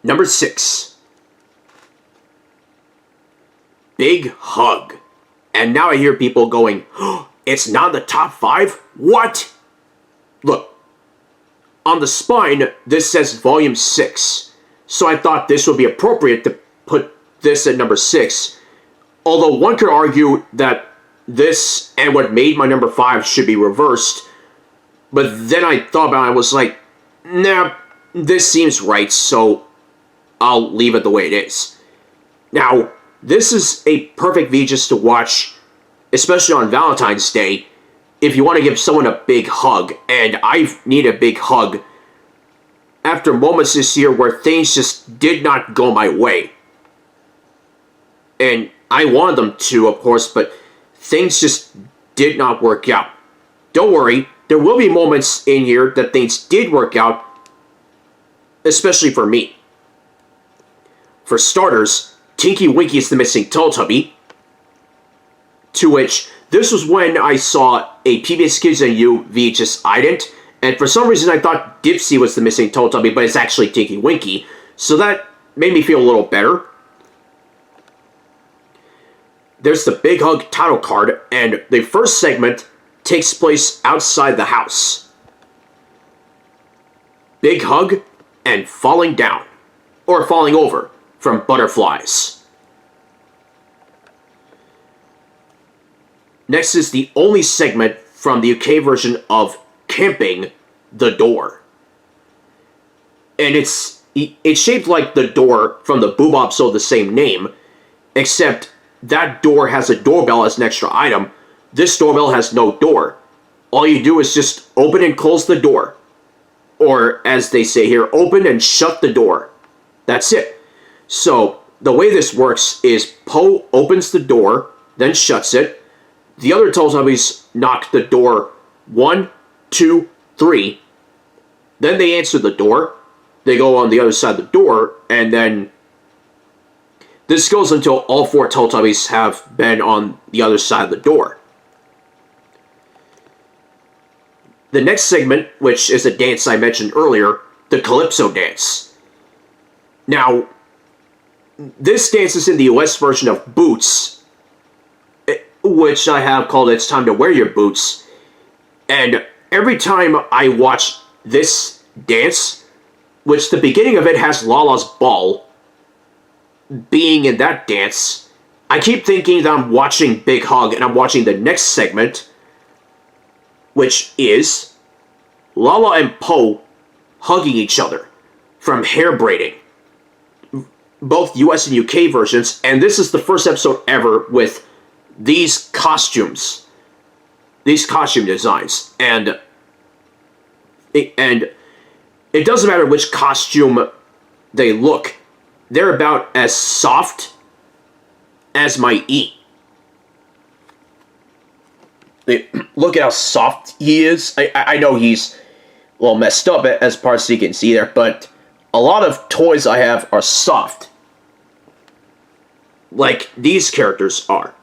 Number 6. Big Hug. And now I hear people going, oh, it's not in the top 5? What? Look, on the spine, this says Volume 6. So I thought this would be appropriate to put this at number 6. Although one could argue that this and what made my number 5 should be reversed. But then I thought about it and was like, nah, this seems right, so I'll leave it the way it is. Now, this is a perfect V just to watch, especially on Valentine's Day, if you want to give someone a big hug. And I need a big hug after moments this year where things just did not go my way. And I wanted them to, of course, but things just did not work out. Don't worry, there will be moments in here that things did work out, especially for me. For starters, Tinky Winky's the missing Teletubby, to which this was when I saw a PBS Kids and You VHS ident, and for some reason I thought Dipsy was the missing Teletubby, but it's actually Tinky Winky, so that made me feel a little better. There's the Big Hug title card, and the first segment takes place outside the house. Big Hug and falling down, or falling over, from butterflies. Next is the only segment from the UK version of Camping, The Door. And it's shaped like the door from the Boo Bop of the same name, except that door has a doorbell as an extra item. This doorbell has no door. All you do is just open and close the door. Or, as they say here, open and shut the door. That's it. So, the way this works is Poe opens the door, then shuts it. The other Teletubbies knock the door 1, 2, 3. Then they answer the door. They go on the other side of the door, and then this goes until all 4 Teletubbies have been on the other side of the door. The next segment, which is a dance I mentioned earlier, the Calypso dance. Now, this dance is in the US version of Boots, which I have called It's Time to Wear Your Boots. And every time I watch this dance, which the beginning of it has Lala's ball being in that dance, I keep thinking that I'm watching Big Hug, and I'm watching the next segment, which is Lala and Poe hugging each other from hair braiding. Both US and UK versions, and this is the first episode ever with these costumes. These costume designs. And it doesn't matter which costume they look. They're about as soft as my E. Look at how soft he is. I know he's a little messed up as far as you can see there, but a lot of toys I have are soft. Like these characters are.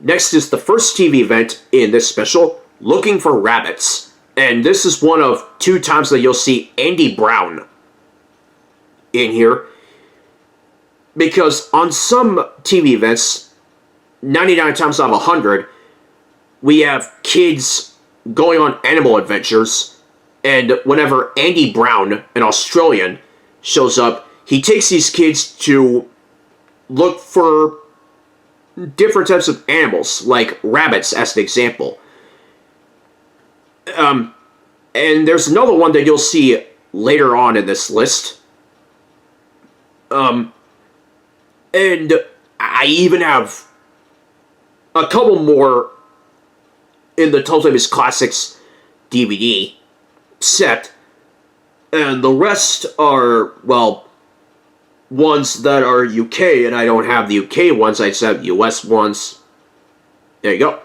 Next is the first TV event in this special, Looking for Rabbits. And this is one of 2 times that you'll see Andy Brown in here. Because on some TV events, 99 times out of 100, we have kids going on animal adventures, and whenever Andy Brown, an Australian, shows up, he takes these kids to look for different types of animals, like rabbits as an example. And there's another one that you'll see later on in this list. And I even have a couple more in the Teletubbies Classics DVD set. And the rest are, well, ones that are UK, and I don't have the UK ones, I just have US ones. There you go.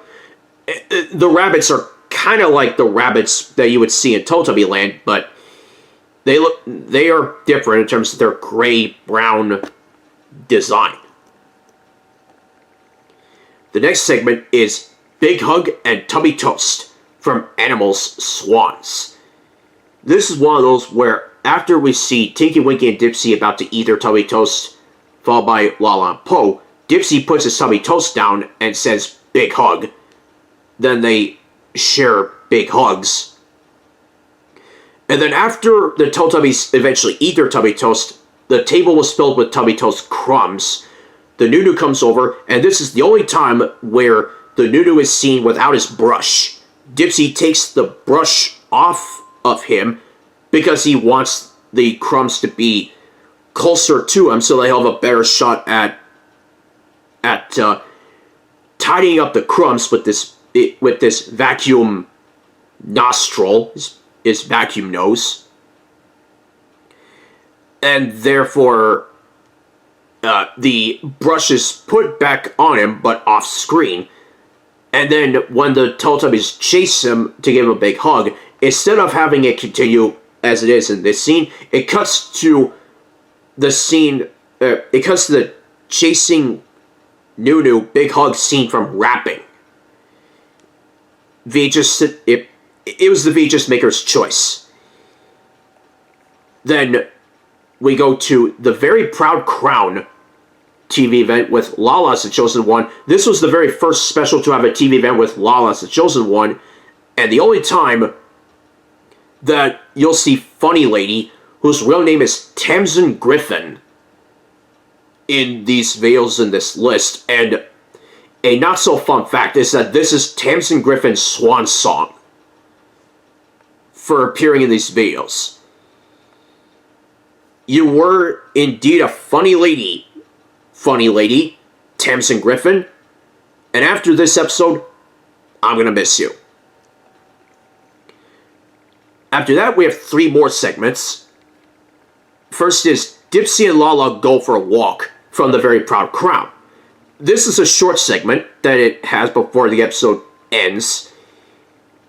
The rabbits are kind of like the rabbits that you would see in Teletubby Land, but they are different in terms of their gray-brown design. The next segment is Big Hug and Tubby Toast from Animals Swans. This is one of those where after we see Tinky Winky and Dipsy about to eat their Tubby Toast, followed by Lala and Po, Dipsy puts his Tubby Toast down and says, "Big hug." Then they share big hugs. And then after the Teletubbies eventually eat their Tubby Toast, the table was filled with Tubby Toast crumbs. The Noo-noo comes over, and this is the only time where the Noo-noo is seen without his brush. Dipsy takes the brush off of him because he wants the crumbs to be closer to him so they'll have a better shot at tidying up the crumbs with this vacuum nostril, his vacuum nose. And therefore, the brush is put back on him, but off screen. And then when the Teletubbies chase him to give him a big hug, instead of having it continue as it is in this scene, it cuts to the scene, it cuts to the chasing Noo-noo big hug scene from rapping. It was the VHS maker's choice. Then we go to the Very Proud Crown TV event with Lala as the Chosen One. This was the very first special to have a TV event with Lala as the Chosen One, and the only time that you'll see Funny Lady, whose real name is Tamsin Griffin, in these videos in this list. And a not-so-fun fact is that this is Tamsin Griffin's swan song for appearing in these videos. You were indeed a funny lady, Tamsin Griffin, and after this episode, I'm gonna miss you. After that, we have 3 more segments. First is Dipsy and Lala go for a walk from the Very Proud Crown. This is a short segment that it has before the episode ends,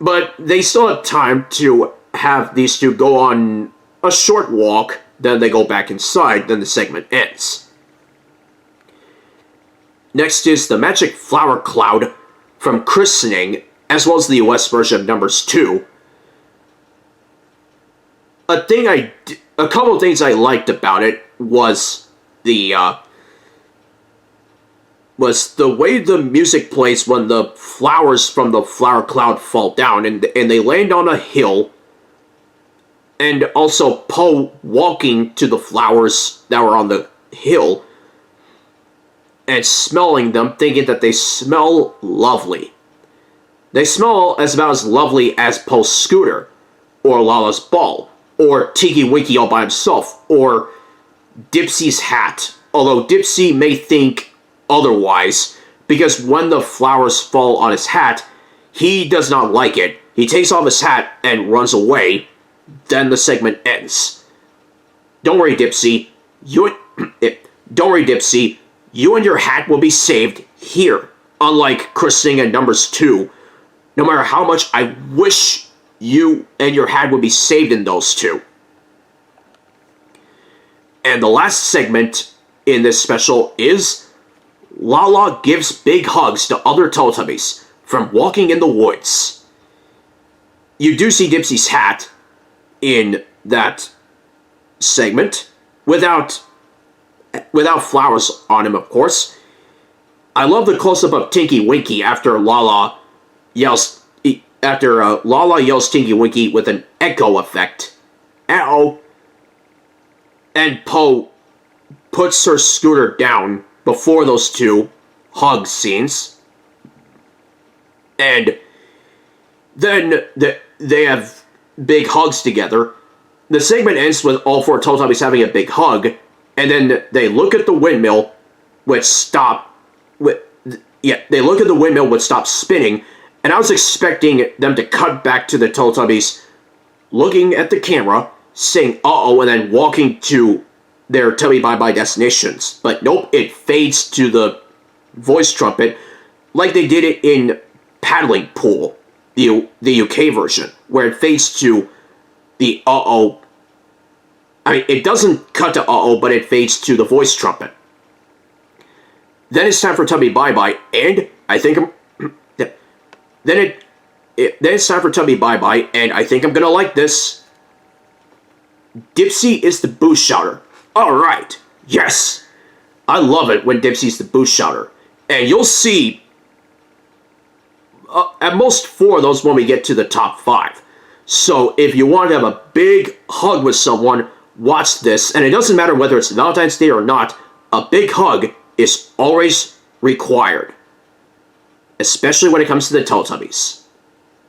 but they still have time to have these two go on a short walk, then they go back inside, then the segment ends. Next is the Magic Flower Cloud from Christening, as well as the US version of Numbers 2. A couple of things I liked about it was the way the music plays when the flowers from the flower cloud fall down and they land on a hill, and also Po walking to the flowers that were on the hill and smelling them, thinking that they smell lovely. They smell about as lovely as Po's scooter, or Lala's ball, or Tinky Winky all by himself, or Dipsy's hat, although Dipsy may think otherwise, because when the flowers fall on his hat, he does not like it. He takes off his hat and runs away. Then the segment ends. Don't worry, Dipsy. Don't worry, Dipsy. You and your hat will be saved here. Unlike Christening and Numbers 2, no matter how much I wish you and your hat would be saved in those two. And the last segment in this special is Lala gives big hugs to other Teletubbies from walking in the woods. You do see Dipsy's hat in that segment, without flowers on him, of course. I love the close-up of Tinky Winky after Lala yells Tinky Winky with an echo effect. Uh-oh. And Po puts her scooter down before those two hug scenes. And then they have big hugs together. The segment ends with all 4 Teletubbies having a big hug, and then they look at the windmill, which stops spinning, and I was expecting them to cut back to the Teletubbies looking at the camera, saying uh-oh, and then walking to their Tubby Bye-Bye destinations. But nope, it fades to the voice trumpet, like they did it in Paddling Pool, the UK version, where it fades to the uh-oh. I mean, it doesn't cut to uh-oh, but it fades to the voice trumpet. Then it's time for Tubby Bye-Bye, and I think then it's time for Tubby Bye-Bye, and I think I'm gonna like this. Dipsy is the boost shouter. Alright, yes! I love it when Dipsy's the boost shouter. And you'll see at most 4 of those when we get to the top 5. So if you want to have a big hug with someone, watch this. And it doesn't matter whether it's Valentine's Day or not, a big hug is always required. Especially when it comes to the Teletubbies.